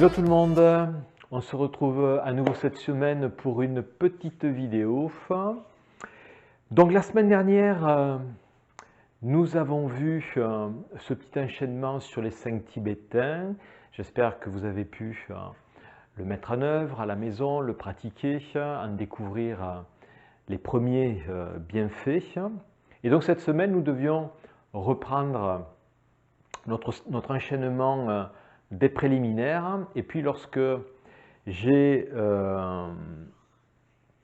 Hello tout le monde, on se retrouve à nouveau cette semaine pour une petite vidéo. Donc la semaine dernière, nous avons vu ce petit enchaînement sur les 5 Tibétains. J'espère que vous avez pu le mettre en œuvre à la maison, le pratiquer, en découvrir les premiers bienfaits. Et donc cette semaine, nous devions reprendre notre enchaînement des préliminaires. Et puis lorsque j'ai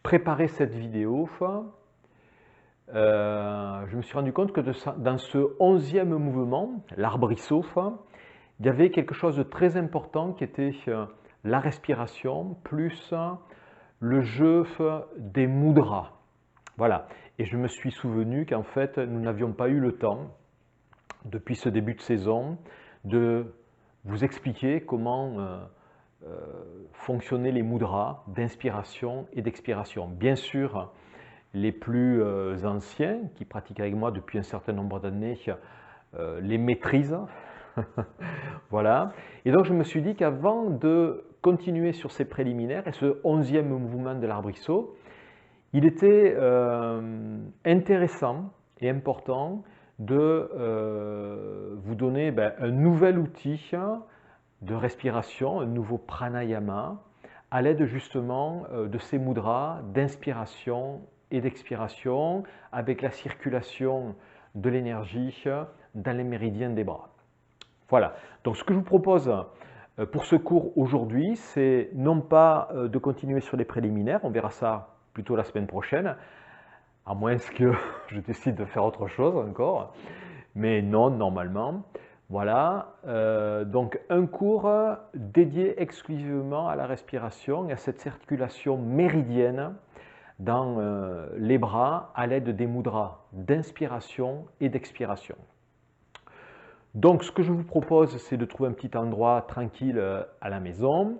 préparé cette vidéo, je me suis rendu compte que dans ce 11e mouvement, l'arbrisseau, il y avait quelque chose de très important qui était la respiration plus le jeu des mudras. Voilà. Et je me suis souvenu qu'en fait, nous n'avions pas eu le temps, depuis ce début de saison, de vous expliquer comment fonctionnaient les mudras d'inspiration et d'expiration. Bien sûr, les plus anciens, qui pratiquent avec moi depuis un certain nombre d'années, les maîtrisent. Voilà. Et donc je me suis dit qu'avant de continuer sur ces préliminaires et ce 11e mouvement de l'arbrisseau, il était intéressant et important de vous donner un nouvel outil de respiration, un nouveau pranayama, à l'aide justement de ces mudras d'inspiration et d'expiration, avec la circulation de l'énergie dans les méridiens des bras. Voilà, donc ce que je vous propose pour ce cours aujourd'hui, c'est non pas de continuer sur les préliminaires, on verra ça plutôt la semaine prochaine, à moins que je décide de faire autre chose encore, mais non, normalement. Voilà, donc un cours dédié exclusivement à la respiration et à cette circulation méridienne dans les bras à l'aide des mudras d'inspiration et d'expiration. Donc ce que je vous propose, c'est de trouver un petit endroit tranquille à la maison,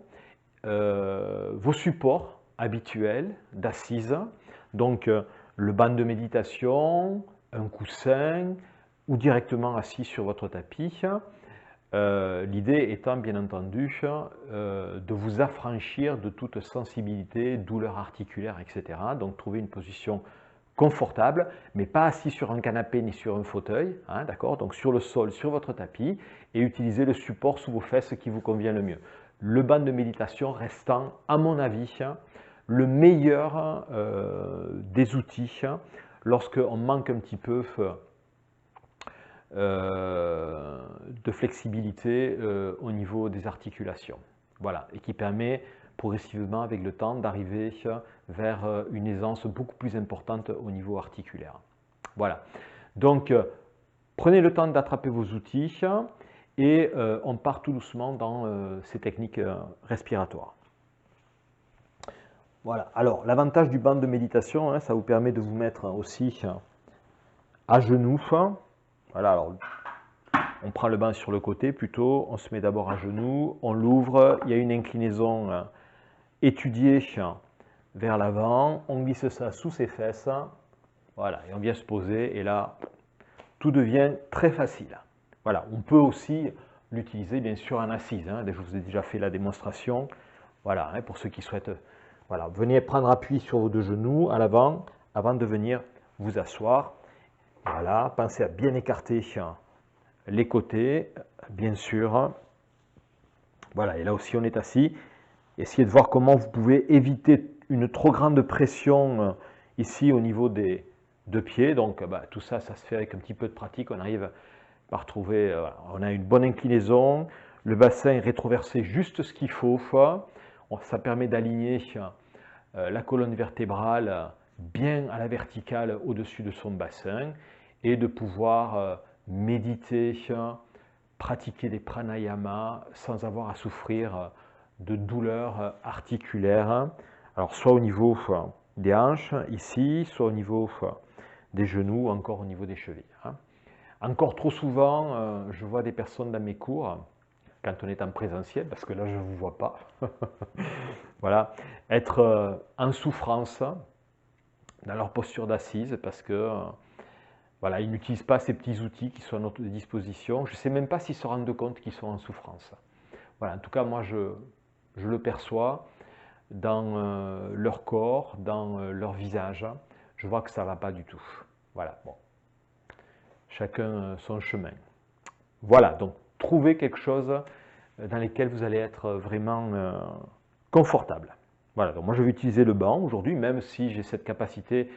vos supports habituels d'assise, donc le banc de méditation, un coussin ou directement assis sur votre tapis. L'idée étant bien entendu de vous affranchir de toute sensibilité, douleur articulaire, etc. Donc trouver une position confortable, mais pas assis sur un canapé ni sur un fauteuil, hein, d'accord? Donc sur le sol, sur votre tapis, et utilisez le support sous vos fesses qui vous convient le mieux. Le banc de méditation restant, à mon avis, le meilleur des outils lorsqu'on manque un petit peu de flexibilité au niveau des articulations. Voilà, et qui permet progressivement avec le temps d'arriver vers une aisance beaucoup plus importante au niveau articulaire. Voilà, donc prenez le temps d'attraper vos outils et on part tout doucement dans ces techniques respiratoires. Voilà, alors l'avantage du banc de méditation, hein, ça vous permet de vous mettre aussi à genoux. Voilà, alors on prend le banc sur le côté plutôt, on se met d'abord à genoux, on l'ouvre, il y a une inclinaison étudiée vers l'avant, on glisse ça sous ses fesses, voilà, et on vient se poser, et là, tout devient très facile. Voilà, on peut aussi l'utiliser bien sûr en assise, hein, je vous ai déjà fait la démonstration, voilà, hein, pour ceux qui souhaitent, voilà, venez prendre appui sur vos deux genoux à l'avant, avant de venir vous asseoir, voilà, pensez à bien écarter les côtés, bien sûr. Voilà, et là aussi on est assis. Essayez de voir comment vous pouvez éviter une trop grande pression ici au niveau des deux pieds. Donc tout ça, ça se fait avec un petit peu de pratique. On arrive à retrouver, on a une bonne inclinaison. Le bassin est rétroversé juste ce qu'il faut. Ça permet d'aligner la colonne vertébrale bien à la verticale au-dessus de son bassin et de pouvoir méditer, pratiquer des pranayamas sans avoir à souffrir de douleurs articulaires. Alors soit au niveau des hanches, ici, soit au niveau des genoux, encore au niveau des chevilles. Encore trop souvent, je vois des personnes dans mes cours, quand on est en présentiel, parce que là je ne vous vois pas, voilà, être en souffrance dans leur posture d'assise, parce que voilà, ils n'utilisent pas ces petits outils qui sont à notre disposition. Je ne sais même pas s'ils se rendent compte qu'ils sont en souffrance. Voilà, en tout cas, moi, je le perçois dans leur corps, dans leur visage. Je vois que ça ne va pas du tout. Voilà, bon. Chacun son chemin. Voilà, donc trouvez quelque chose dans lequel vous allez être vraiment confortable. Voilà, donc moi je vais utiliser le banc aujourd'hui, même si j'ai cette capacité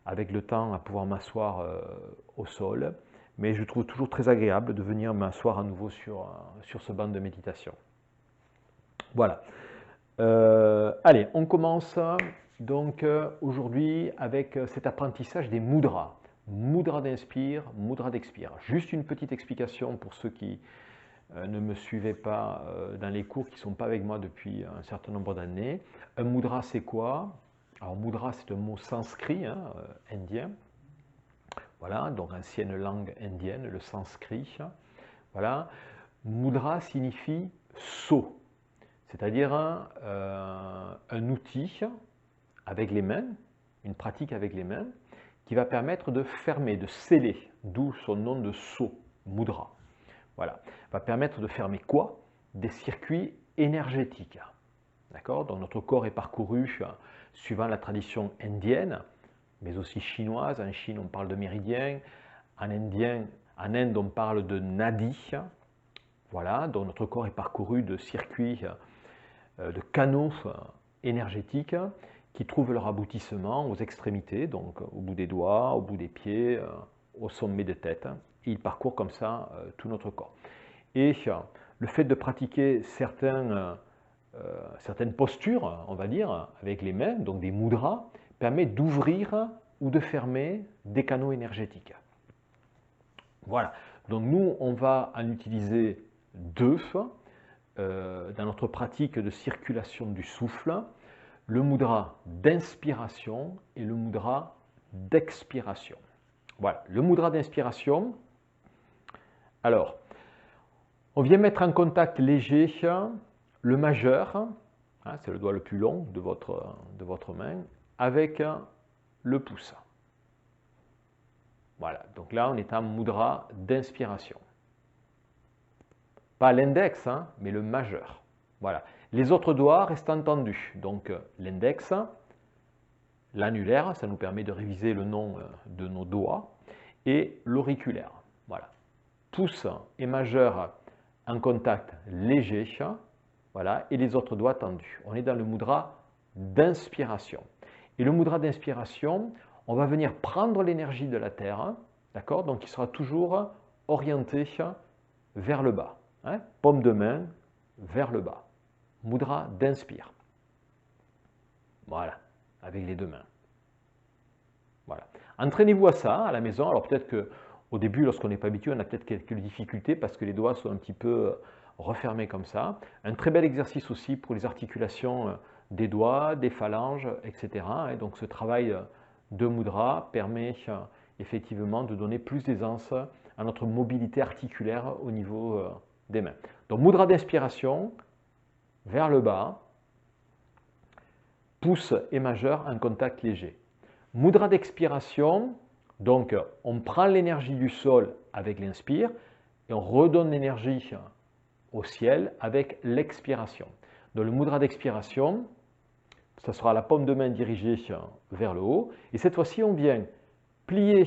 avec le temps à pouvoir m'asseoir au sol, mais je trouve toujours très agréable de venir m'asseoir à nouveau sur ce banc de méditation. Voilà. Allez, on commence donc aujourd'hui avec cet apprentissage des mudras. Mudra d'inspire, mudra d'expire. Juste une petite explication pour ceux qui ne me suivaient pas dans les cours, qui ne sont pas avec moi depuis un certain nombre d'années. Un mudra, c'est quoi? Alors, mudra, c'est un mot sanskrit, hein, indien. Voilà, donc ancienne langue indienne, le sanskrit. Voilà. Mudra signifie sceau, c'est-à-dire un outil avec les mains, une pratique avec les mains, qui va permettre de fermer, de sceller, d'où son nom de sceau, mudra. Voilà, va permettre de fermer quoi? Des circuits énergétiques. D'accord? Donc notre corps est parcouru suivant la tradition indienne, mais aussi chinoise. En Chine, on parle de méridien. En Inde, on parle de nadi. Voilà, donc notre corps est parcouru de circuits, de canaux énergétiques qui trouvent leur aboutissement aux extrémités, donc au bout des doigts, au bout des pieds, au sommet de tête. Et ils parcourent comme ça tout notre corps. Et le fait de pratiquer certaines postures, on va dire, avec les mains, donc des mudras, permet d'ouvrir ou de fermer des canaux énergétiques. Voilà, donc nous, on va en utiliser deux dans notre pratique de circulation du souffle, le mudra d'inspiration et le mudra d'expiration. Voilà, le mudra d'inspiration, alors, on vient mettre en contact léger le majeur, hein, c'est le doigt le plus long de votre main, avec le pouce. Voilà, donc là on est en mudra d'inspiration. Pas l'index, hein, mais le majeur. Voilà. Les autres doigts restent tendus. Donc l'index, l'annulaire, ça nous permet de réviser le nom de nos doigts, et l'auriculaire. Voilà. Pouce et majeur en contact léger, voilà, et les autres doigts tendus. On est dans le mudra d'inspiration. Et le mudra d'inspiration, on va venir prendre l'énergie de la Terre, d'accord? Donc il sera toujours orienté vers le bas. Hein? Paume de main vers le bas. Mudra d'inspire. Voilà, avec les deux mains. Voilà. Entraînez-vous à ça à la maison. Alors peut-être qu'au début, lorsqu'on n'est pas habitué, on a peut-être quelques difficultés parce que les doigts sont un petit peu refermés comme ça. Un très bel exercice aussi pour les articulations des doigts, des phalanges, etc. Et donc ce travail de mudra permet effectivement de donner plus d'aisance à notre mobilité articulaire au niveau des mains. Donc mudra d'inspiration vers le bas, pouce et majeur en contact léger. Mudra d'expiration, donc on prend l'énergie du sol avec l'inspire et on redonne l'énergie au ciel avec l'expiration. Donc le mudra d'expiration, ça sera la paume de main dirigée vers le haut. Et cette fois-ci, on vient plier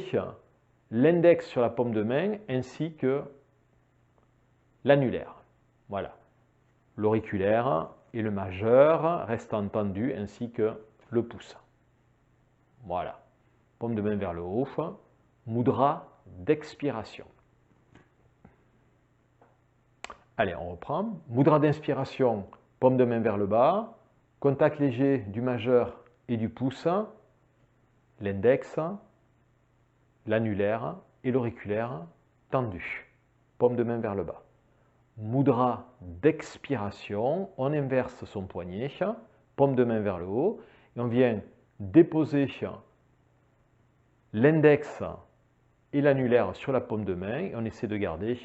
l'index sur la paume de main ainsi que l'annulaire. Voilà. L'auriculaire et le majeur restent tendus ainsi que le pouce. Voilà. Paume de main vers le haut. Mudra d'expiration. Allez, on reprend. Mudra d'inspiration, paume de main vers le bas. Contact léger du majeur et du pouce. L'index, l'annulaire et l'auriculaire tendus. Paume de main vers le bas. Mudra d'expiration, on inverse son poignet, paume de main vers le haut, et on vient déposer l'index et l'annulaire sur la paume de main, et on essaie de garder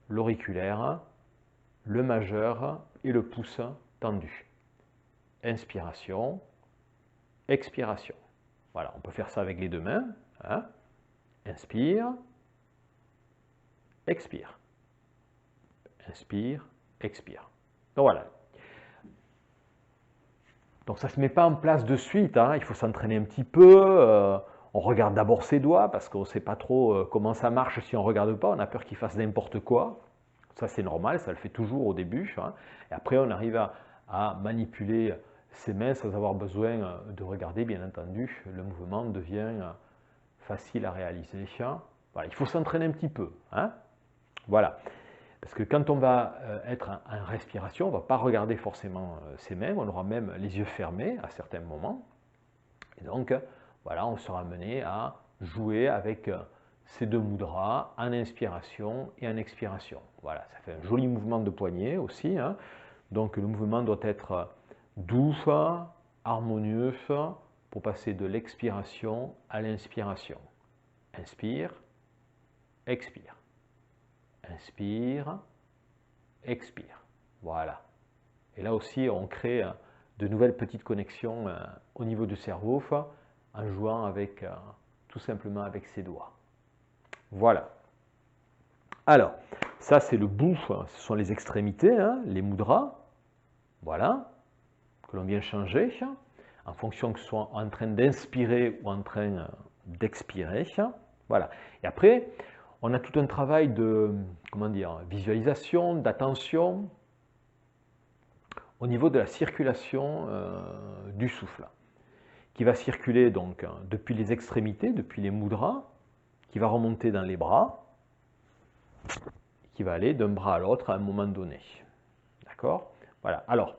l'auriculaire, le majeur et le pouce tendus. Inspiration, expiration. Voilà, on peut faire ça avec les deux mains. Hein. Inspire, expire. Inspire, expire. Donc voilà. Donc ça ne se met pas en place de suite, hein. Il faut s'entraîner un petit peu. On regarde d'abord ses doigts parce qu'on ne sait pas trop comment ça marche si on ne regarde pas. On a peur qu'il fasse n'importe quoi. Ça c'est normal, ça le fait toujours au début, hein. Et après on arrive à manipuler ses mains sans avoir besoin de regarder, bien entendu. Le mouvement devient facile à réaliser. Voilà, il faut s'entraîner un petit peu, hein. Voilà. Parce que quand on va être en respiration, on ne va pas regarder forcément ses mains, on aura même les yeux fermés à certains moments. Et donc, voilà, on sera amené à jouer avec ces deux mudras en inspiration et en expiration. Voilà, ça fait un joli mouvement de poignet aussi, hein. Donc, le mouvement doit être doux, harmonieux, pour passer de l'expiration à l'inspiration. Inspire, expire. Inspire, expire. Voilà. Et là aussi, on crée de nouvelles petites connexions au niveau du cerveau en jouant avec, tout simplement avec ses doigts. Voilà. Alors, ça c'est le bout, ce sont les extrémités, hein, les mudras. Voilà. Que l'on vient changer en fonction que ce soit en train d'inspirer ou en train d'expirer. Voilà. Et après, on a tout un travail de, comment dire, visualisation, d'attention au niveau de la circulation du souffle, qui va circuler donc depuis les extrémités, depuis les mudras, qui va remonter dans les bras, qui va aller d'un bras à l'autre à un moment donné. D'accord? Voilà. Alors,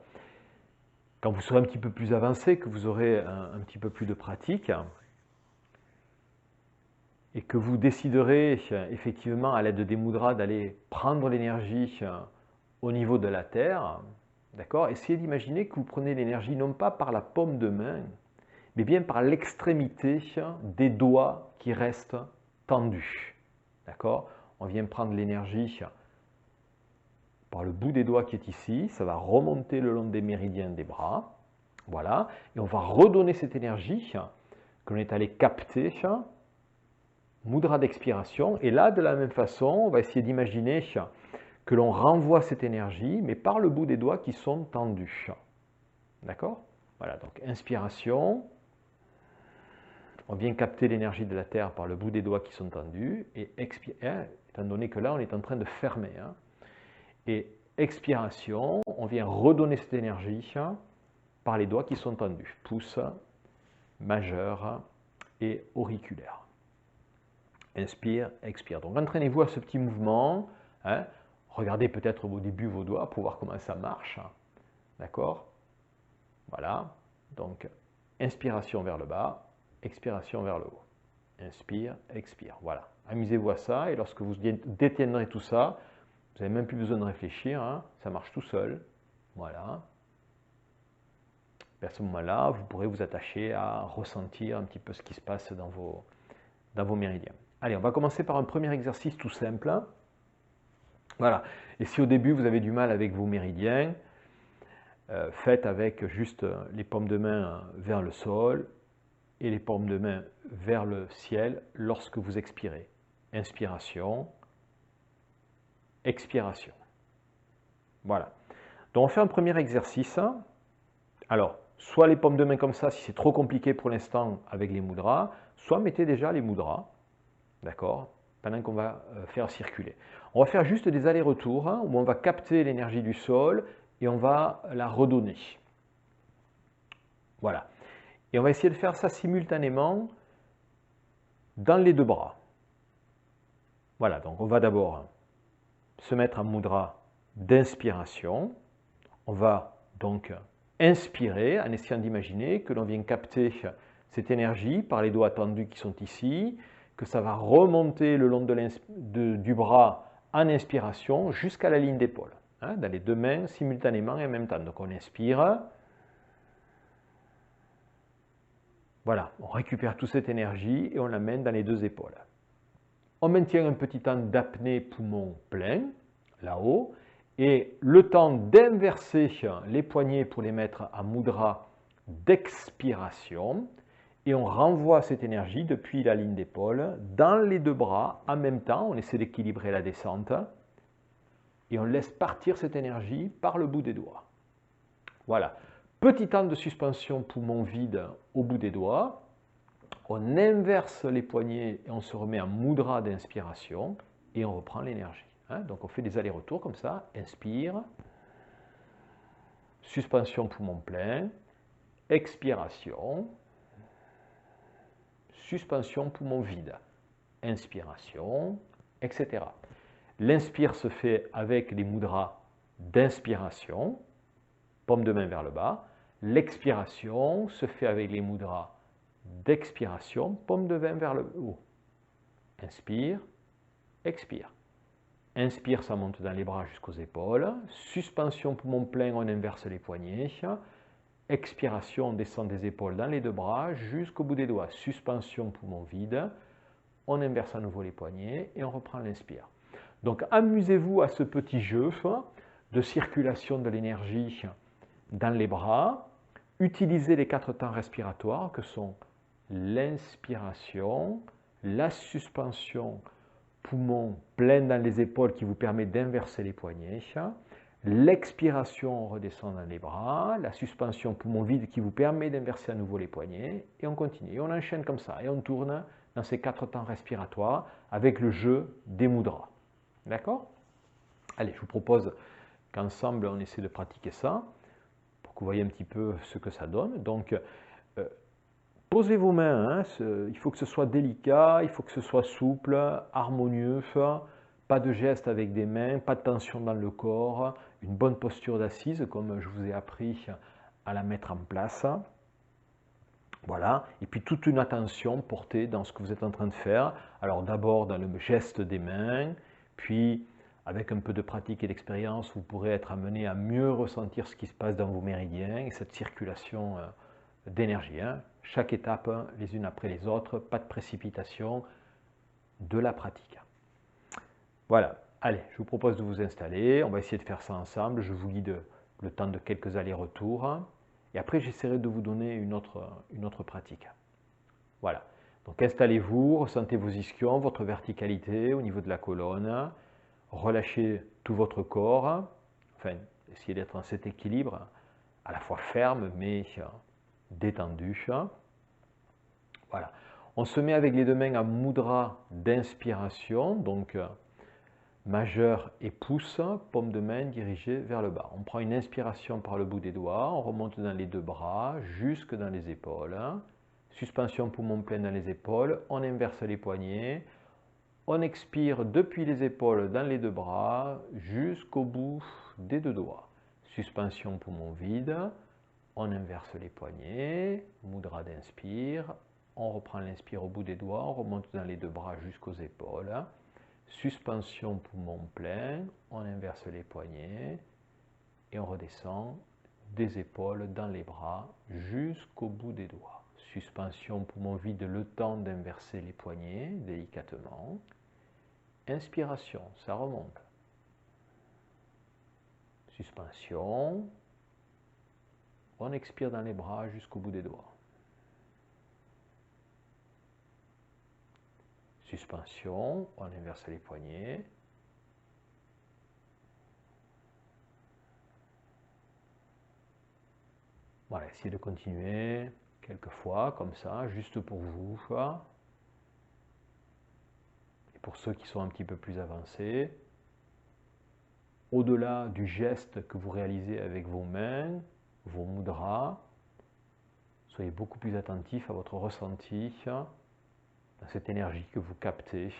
quand vous serez un petit peu plus avancé, que vous aurez un petit peu plus de pratique, et que vous déciderez effectivement à l'aide des mudras d'aller prendre l'énergie au niveau de la terre, d'accord? Essayez d'imaginer que vous prenez l'énergie non pas par la paume de main, mais bien par l'extrémité des doigts qui restent tendus. D'accord? On vient prendre l'énergie par le bout des doigts qui est ici, ça va remonter le long des méridiens des bras, voilà, et on va redonner cette énergie que l'on est allé capter, mudra d'expiration, et là, de la même façon, on va essayer d'imaginer que l'on renvoie cette énergie, mais par le bout des doigts qui sont tendus. D'accord? Voilà, donc inspiration, on vient capter l'énergie de la Terre par le bout des doigts qui sont tendus, et étant donné que là, on est en train de fermer. Hein, et expiration, on vient redonner cette énergie par les doigts qui sont tendus, pouce, majeur et auriculaire. Inspire, expire. Donc entraînez-vous à ce petit mouvement. Hein. Regardez peut-être au début vos doigts pour voir comment ça marche. D'accord? Voilà. Donc inspiration vers le bas, expiration vers le haut. Inspire, expire. Voilà. Amusez-vous à ça et lorsque vous détiendrez tout ça, vous n'avez même plus besoin de réfléchir. Hein. Ça marche tout seul. Voilà. Et à ce moment-là, vous pourrez vous attacher à ressentir un petit peu ce qui se passe dans vos méridiens. Allez, on va commencer par un premier exercice tout simple. Voilà. Et si au début vous avez du mal avec vos méridiens, faites avec juste les paumes de main vers le sol et les paumes de main vers le ciel lorsque vous expirez. Inspiration, expiration. Voilà. Donc on fait un premier exercice. Alors, soit les paumes de main comme ça, si c'est trop compliqué pour l'instant avec les mudras, soit mettez déjà les mudras. D'accord? Pendant qu'on va faire circuler. On va faire juste des allers-retours où on va capter l'énergie du sol et on va la redonner. Voilà. Et on va essayer de faire ça simultanément dans les deux bras. Voilà, donc on va d'abord se mettre en mudra d'inspiration. On va donc inspirer en essayant d'imaginer que l'on vient capter cette énergie par les doigts tendus qui sont ici, que ça va remonter le long du bras en inspiration jusqu'à la ligne d'épaule, hein, dans les deux mains simultanément et en même temps. Donc on inspire, voilà, on récupère toute cette énergie et on l'amène dans les deux épaules. On maintient un petit temps d'apnée poumon plein, là-haut, et le temps d'inverser les poignets pour les mettre en mudra d'expiration, et on renvoie cette énergie depuis la ligne d'épaule dans les deux bras en même temps. On essaie d'équilibrer la descente. et on laisse partir cette énergie par le bout des doigts. Voilà. Petit temps de suspension poumon vide au bout des doigts. On inverse les poignets et on se remet en mudra d'inspiration et on reprend l'énergie. Donc on fait des allers-retours comme ça. Inspire. Suspension poumon plein. Expiration. Suspension poumon vide. Inspiration, etc. L'inspire se fait avec les mudras d'inspiration, paume de main vers le bas. L'expiration se fait avec les mudras d'expiration, paume de main vers le haut. Inspire, expire. Inspire, ça monte dans les bras jusqu'aux épaules. Suspension poumon plein, on inverse les poignets. Expiration, on descend des épaules dans les deux bras jusqu'au bout des doigts. Suspension poumon vide. On inverse à nouveau les poignets et on reprend l'inspire. Donc amusez-vous à ce petit jeu de circulation de l'énergie dans les bras. Utilisez les 4 temps respiratoires que sont l'inspiration, la suspension poumon plein dans les épaules qui vous permet d'inverser les poignets, l'expiration, on redescend dans les bras, la suspension poumon vide qui vous permet d'inverser à nouveau les poignets, et on continue. Et on enchaîne comme ça, et on tourne dans ces 4 temps respiratoires avec le jeu des mudras. D'accord? Allez, je vous propose qu'ensemble, on essaie de pratiquer ça, pour que vous voyez un petit peu ce que ça donne. Donc, posez vos mains, il faut que ce soit délicat, il faut que ce soit souple, harmonieux, pas de geste avec des mains, pas de tension dans le corps, une bonne posture d'assise, comme je vous ai appris à la mettre en place. Voilà, et puis toute une attention portée dans ce que vous êtes en train de faire. Alors d'abord dans le geste des mains, puis avec un peu de pratique et d'expérience, vous pourrez être amené à mieux ressentir ce qui se passe dans vos méridiens et cette circulation d'énergie. Chaque étape, les unes après les autres, pas de précipitation, de la pratique. Voilà, allez, je vous propose de vous installer, on va essayer de faire ça ensemble, je vous guide le temps de quelques allers-retours. Et après, j'essaierai de vous donner une autre pratique. Voilà. Donc, installez-vous, ressentez vos ischions, votre verticalité au niveau de la colonne. Relâchez tout votre corps. Enfin, essayez d'être dans cet équilibre, à la fois ferme, mais détendu. Voilà. On se met avec les deux mains à mudra d'inspiration. Donc, majeur et pouce, paume de main dirigée vers le bas. On prend une inspiration par le bout des doigts, on remonte dans les deux bras, jusque dans les épaules. Suspension poumon plein dans les épaules, on inverse les poignets. On expire depuis les épaules dans les deux bras, jusqu'au bout des deux doigts. Suspension poumon vide, on inverse les poignets, mudra d'inspire. On reprend l'inspire au bout des doigts, on remonte dans les deux bras jusqu'aux épaules. Suspension poumon plein, on inverse les poignets et on redescend des épaules dans les bras jusqu'au bout des doigts. Suspension poumon vide, le temps d'inverser les poignets délicatement. Inspiration, ça remonte. Suspension, on expire dans les bras jusqu'au bout des doigts. Suspension, on inverse les poignets. Voilà, essayez de continuer quelques fois comme ça, juste pour vous. Et pour ceux qui sont un petit peu plus avancés, au-delà du geste que vous réalisez avec vos mains, vos mudras, soyez beaucoup plus attentifs à votre ressenti, dans cette énergie que vous captez,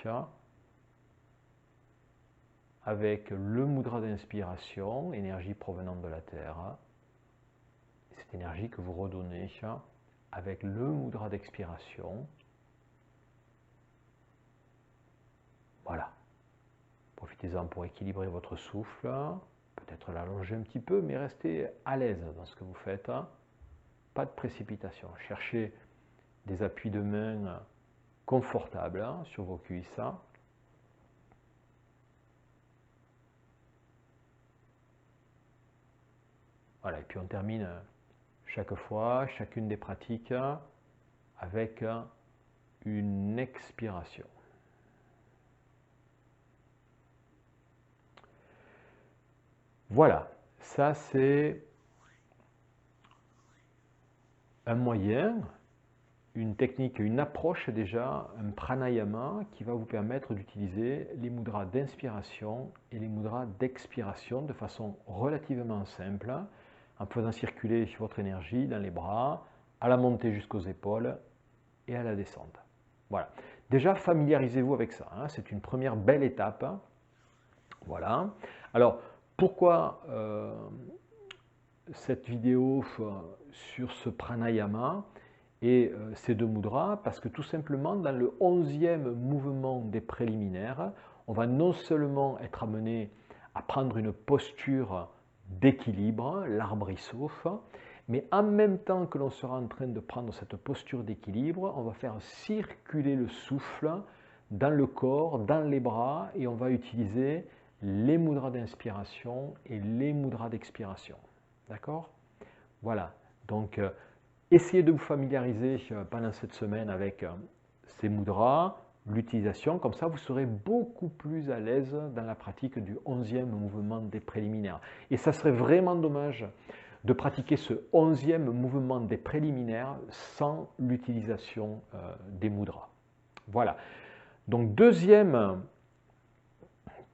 avec le mudra d'inspiration, énergie provenant de la terre, et cette énergie que vous redonnez avec le mudra d'expiration. Voilà. Profitez-en pour équilibrer votre souffle, peut-être l'allonger un petit peu, mais restez à l'aise dans ce que vous faites. Pas de précipitation. Cherchez des appuis de main confortables sur vos cuisses. Voilà, et puis on termine chaque fois, chacune des pratiques, avec une expiration. Voilà, ça c'est un moyen, une technique, une approche déjà, un pranayama qui va vous permettre d'utiliser les mudras d'inspiration et les mudras d'expiration de façon relativement simple, en faisant circuler votre énergie dans les bras, à la montée jusqu'aux épaules et à la descente. Voilà. Déjà, familiarisez-vous avec ça. Hein. C'est une première belle étape. Voilà. Alors, pourquoi cette vidéo sur ce pranayama et ces deux mudras? Parce que tout simplement, dans le 11e mouvement des préliminaires, on va non seulement être amené à prendre une posture d'équilibre, l'arbrisseau, mais en même temps que l'on sera en train de prendre cette posture d'équilibre, on va faire circuler le souffle dans le corps, dans les bras, et on va utiliser les mudras d'inspiration et les mudras d'expiration. D'accord? Voilà. Donc, essayez de vous familiariser pendant cette semaine avec ces mudras, l'utilisation, comme ça vous serez beaucoup plus à l'aise dans la pratique du 11e mouvement des préliminaires. Et ça serait vraiment dommage de pratiquer ce 11e mouvement des préliminaires sans l'utilisation des mudras. Voilà. Donc deuxième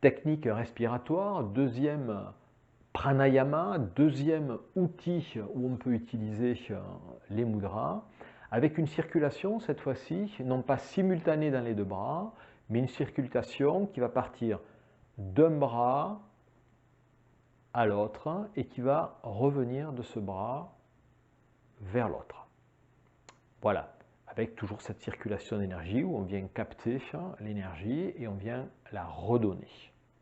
technique respiratoire, deuxième pranayama, deuxième outil où on peut utiliser les mudras, avec une circulation cette fois-ci, non pas simultanée dans les deux bras, mais une circulation qui va partir d'un bras à l'autre et qui va revenir de ce bras vers l'autre. Voilà, avec toujours cette circulation d'énergie où on vient capter l'énergie et on vient la redonner.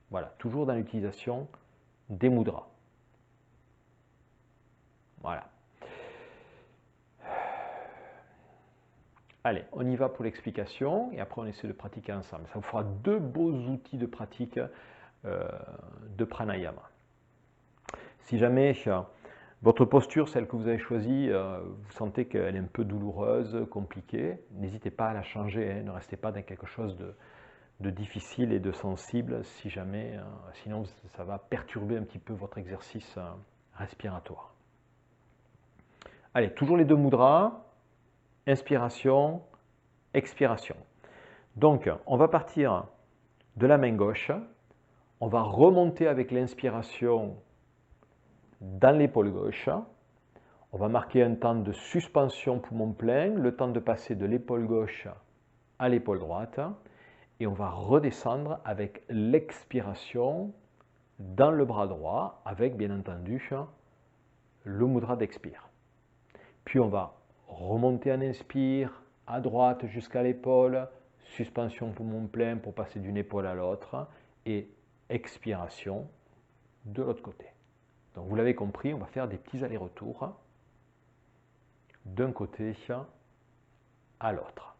Voilà, toujours dans l'utilisation des mudras. Voilà. Allez, on y va pour l'explication et après on essaie de pratiquer ensemble. Ça vous fera deux beaux outils de pratique de pranayama. Si jamais votre posture, celle que vous avez choisie, vous sentez qu'elle est un peu douloureuse, compliquée, n'hésitez pas à la changer, hein, ne restez pas dans quelque chose de difficile et de sensible, si jamais, sinon ça va perturber un petit peu votre exercice respiratoire. Allez, toujours les deux mudras, inspiration, expiration. Donc, on va partir de la main gauche, on va remonter avec l'inspiration dans l'épaule gauche, on va marquer un temps de suspension poumon plein, le temps de passer de l'épaule gauche à l'épaule droite, et on va redescendre avec l'expiration dans le bras droit, avec bien entendu le mudra d'expire. Puis on va remonter en inspire, à droite jusqu'à l'épaule, suspension poumon plein pour passer d'une épaule à l'autre, et expiration de l'autre côté. Donc vous l'avez compris, on va faire des petits allers-retours d'un côté à l'autre,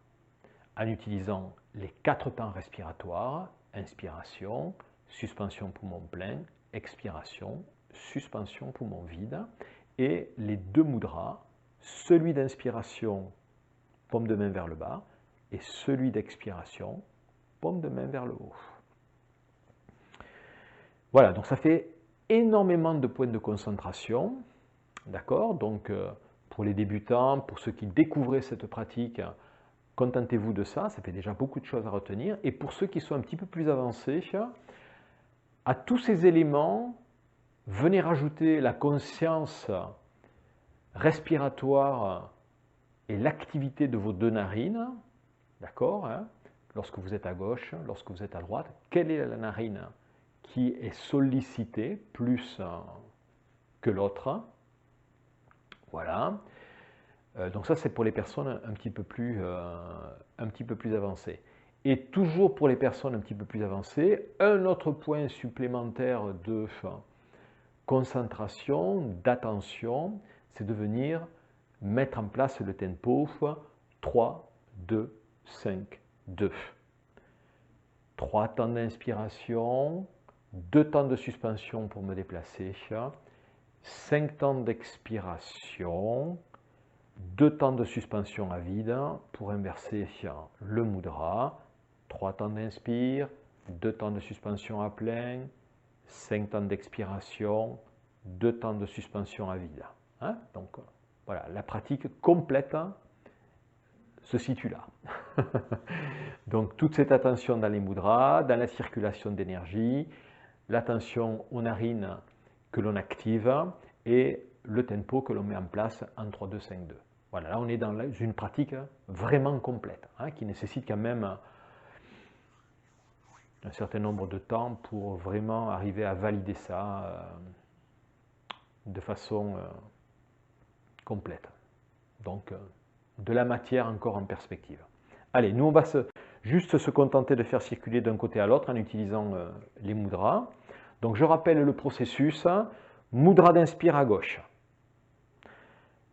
en utilisant les 4 temps respiratoires, inspiration, suspension poumon plein, expiration, suspension poumon vide, et les deux mudras, celui d'inspiration, paume de main vers le bas, et celui d'expiration, paume de main vers le haut. Voilà, donc ça fait énormément de points de concentration, d'accord? Donc pour les débutants, pour ceux qui découvraient cette pratique, contentez-vous de ça, ça fait déjà beaucoup de choses à retenir. Et pour ceux qui sont un petit peu plus avancés, à tous ces éléments, venez rajouter la conscience respiratoire et l'activité de vos deux narines, d'accord, hein? Lorsque vous êtes à gauche, lorsque vous êtes à droite, quelle est la narine qui est sollicitée plus que l'autre? Voilà. Donc ça, c'est pour les personnes un petit peu plus avancées. Et toujours pour les personnes un petit peu plus avancées, un autre point supplémentaire de concentration, d'attention, c'est de venir mettre en place le tempo 3, 2, 5, 2. 3 temps d'inspiration, 2 temps de suspension pour me déplacer, 5 temps d'expiration, 2 temps de suspension à vide pour inverser le mudra, 3 temps d'inspire, 2 temps de suspension à plein, 5 temps d'expiration, 2 temps de suspension à vide. Hein? Donc voilà, la pratique complète se situe là. Donc toute cette attention dans les mudras, dans la circulation d'énergie, l'attention aux narines que l'on active et le tempo que l'on met en place en 3-2-5-2. Voilà, là on est dans une pratique vraiment complète, hein, qui nécessite quand même un certain nombre de temps pour vraiment arriver à valider ça de façon complète. Donc de la matière encore en perspective. Allez, nous on va juste se contenter de faire circuler d'un côté à l'autre en utilisant les mudras. Donc je rappelle le processus. Mudra d'inspire à gauche.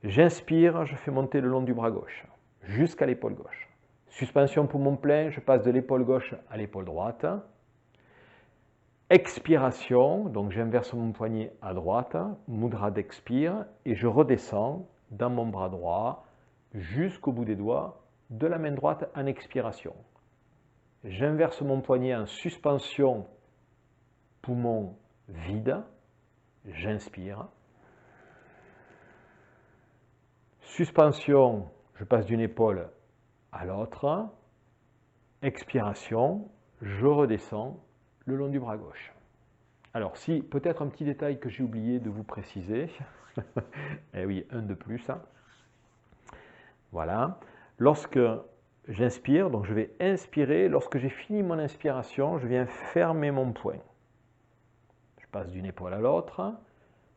J'inspire, je fais monter le long du bras gauche jusqu'à l'épaule gauche. Suspension poumon plein, je passe de l'épaule gauche à l'épaule droite. Expiration, donc j'inverse mon poignet à droite, mudra d'expire, et je redescends dans mon bras droit jusqu'au bout des doigts de la main droite en expiration. J'inverse mon poignet en suspension, poumon vide, j'inspire. Suspension, je passe d'une épaule à l'autre. Expiration, je redescends le long du bras gauche. Alors, si peut-être un petit détail que j'ai oublié de vous préciser, eh oui, un de plus. Voilà. Lorsque j'inspire, donc je vais inspirer, lorsque j'ai fini mon inspiration, je viens fermer mon poing. Je passe d'une épaule à l'autre,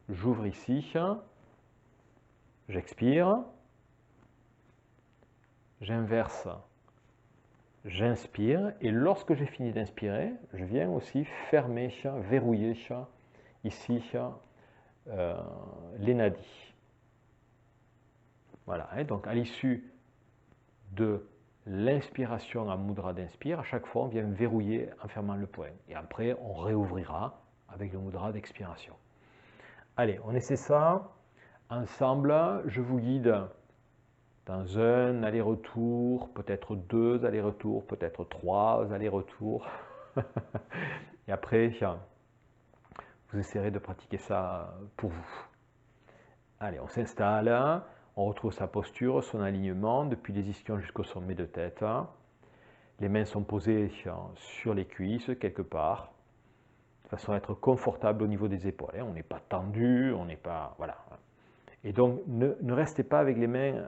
j'ouvre ici, j'expire, j'inverse, j'inspire, et lorsque j'ai fini d'inspirer, je viens aussi fermer, verrouiller ici les nadis. Voilà, hein, donc à l'issue de l'inspiration en mudra d'inspire, à chaque fois on vient verrouiller en fermant le poing. Et après on réouvrira avec le mudra d'expiration. Allez, on essaie ça ensemble. Je vous guide dans un aller-retour, peut-être 2 allers-retours, peut-être 3 allers-retours. Et après, vous essayerez de pratiquer ça pour vous. Allez, on s'installe, on retrouve sa posture, son alignement, depuis les ischions jusqu'au sommet de tête. Les mains sont posées sur les cuisses, quelque part, de façon à être confortable au niveau des épaules. On n'est pas tendu, on n'est pas... Voilà. Et donc, ne restez pas avec les mains...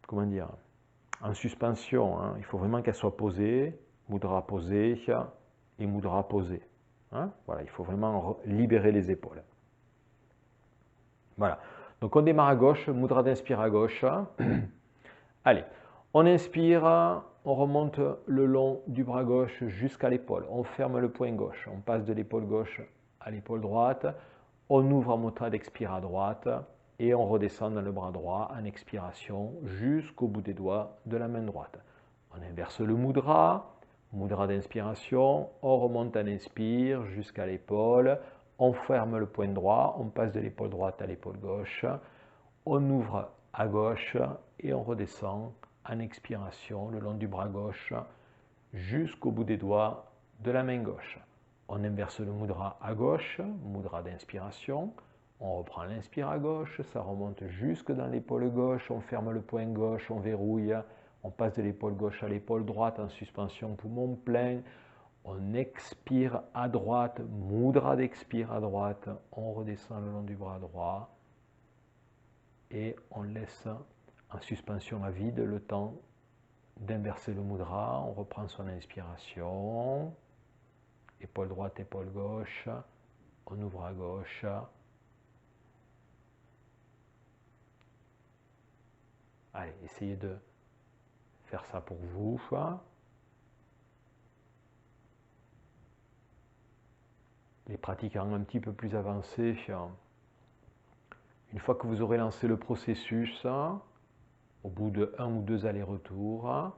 comment dire, en suspension. Hein. Il faut vraiment qu'elle soit posée, mudra posée et mudra posée. Hein. Voilà, il faut vraiment libérer les épaules. Voilà. Donc on démarre à gauche, mudra d'inspire à gauche. Allez, on inspire, on remonte le long du bras gauche jusqu'à l'épaule. On ferme le poing gauche, on passe de l'épaule gauche à l'épaule droite. On ouvre en mudra d'expire à droite. Et on redescend dans le bras droit en expiration jusqu'au bout des doigts de la main droite. On inverse le mudra, mudra d'inspiration, on remonte en inspire jusqu'à l'épaule, on ferme le poing droit, on passe de l'épaule droite à l'épaule gauche, on ouvre à gauche et on redescend en expiration le long du bras gauche jusqu'au bout des doigts de la main gauche. On inverse le mudra à gauche, mudra d'inspiration. On reprend l'inspire à gauche, ça remonte jusque dans l'épaule gauche, on ferme le poing gauche, on verrouille, on passe de l'épaule gauche à l'épaule droite en suspension poumon plein, on expire à droite, mudra d'expire à droite, on redescend le long du bras droit et on laisse en suspension à vide le temps d'inverser le mudra, on reprend son inspiration, épaule droite, épaule gauche, on ouvre à gauche. Allez, essayez de faire ça pour vous. Les pratiquants un petit peu plus avancés, une fois que vous aurez lancé le processus, au bout de 1 ou 2 allers-retours,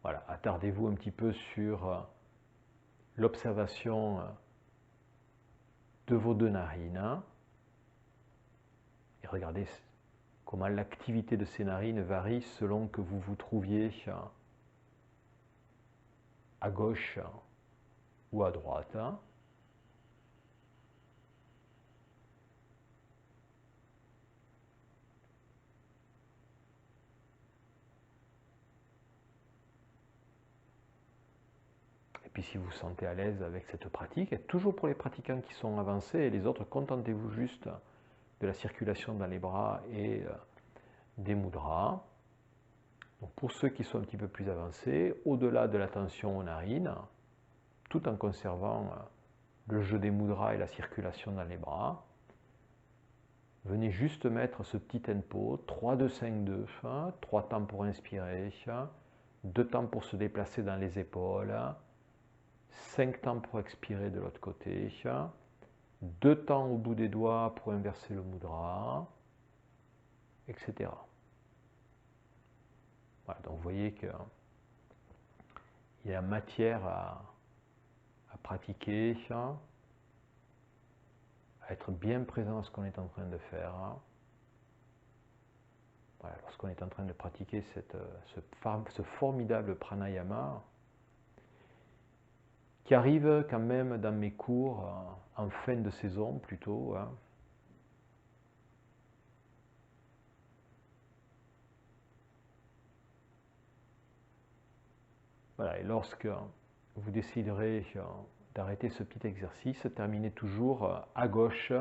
voilà, attardez-vous un petit peu sur l'observation de vos 2 narines et regardez comment l'activité de ces narines varie selon que vous vous trouviez à gauche ou à droite. Et puis si vous vous sentez à l'aise avec cette pratique, et toujours pour les pratiquants qui sont avancés, et les autres, contentez-vous juste de la circulation dans les bras et des mudras. Donc pour ceux qui sont un petit peu plus avancés, au-delà de la tension aux narines, tout en conservant le jeu des mudras et la circulation dans les bras, venez juste mettre ce petit tempo, 3, 2, 5, 2, 3 temps pour inspirer, 2 temps pour se déplacer dans les épaules, 5 temps pour expirer de l'autre côté, 2 temps au bout des doigts pour inverser le mudra, etc. Voilà, donc vous voyez qu'il y a matière à pratiquer, à être bien présent à ce qu'on est en train de faire. Voilà, lorsqu'on est en train de pratiquer ce formidable pranayama, qui arrive quand même dans mes cours en fin de saison plutôt. Voilà, et lorsque vous déciderez d'arrêter ce petit exercice, terminez toujours à gauche,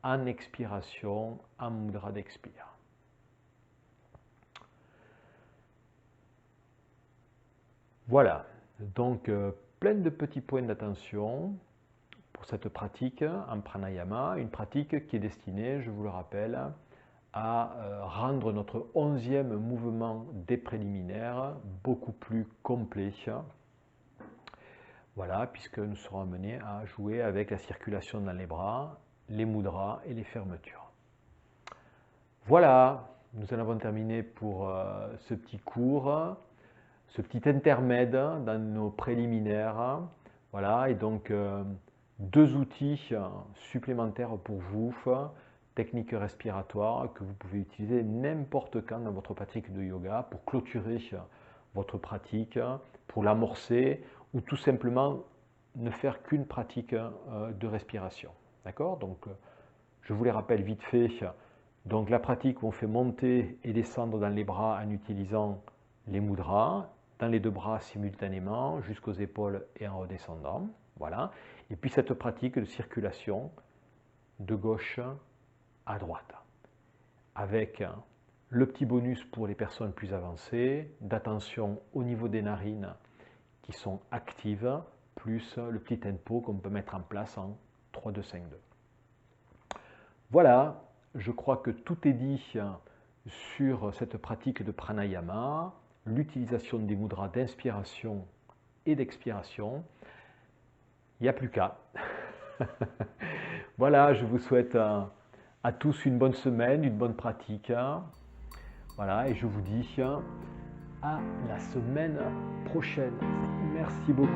en expiration, en mudra d'expire. Voilà, donc plein de petits points d'attention pour cette pratique en pranayama, une pratique qui est destinée, je vous le rappelle, à rendre notre 11e mouvement des préliminaires beaucoup plus complet. Voilà, puisque nous serons amenés à jouer avec la circulation dans les bras, les mudras et les fermetures. Voilà, nous en avons terminé pour ce petit cours, ce petit intermède dans nos préliminaires. Voilà, et donc 2 outils supplémentaires pour vous, technique respiratoire que vous pouvez utiliser n'importe quand dans votre pratique de yoga pour clôturer votre pratique, pour l'amorcer ou tout simplement ne faire qu'une pratique de respiration. D'accord? Donc je vous les rappelle vite fait. Donc la pratique où on fait monter et descendre dans les bras en utilisant les mudras, dans les 2 bras simultanément, jusqu'aux épaules et en redescendant. Voilà. Et puis cette pratique de circulation de gauche à droite, avec le petit bonus pour les personnes plus avancées, d'attention au niveau des narines qui sont actives, plus le petit tempo qu'on peut mettre en place en 3, 2, 5, 2. Voilà, je crois que tout est dit sur cette pratique de pranayama, l'utilisation des mudras d'inspiration et d'expiration. Il n'y a plus qu'à. Voilà, je vous souhaite à tous une bonne semaine, une bonne pratique. Voilà, et je vous dis à la semaine prochaine. Merci beaucoup.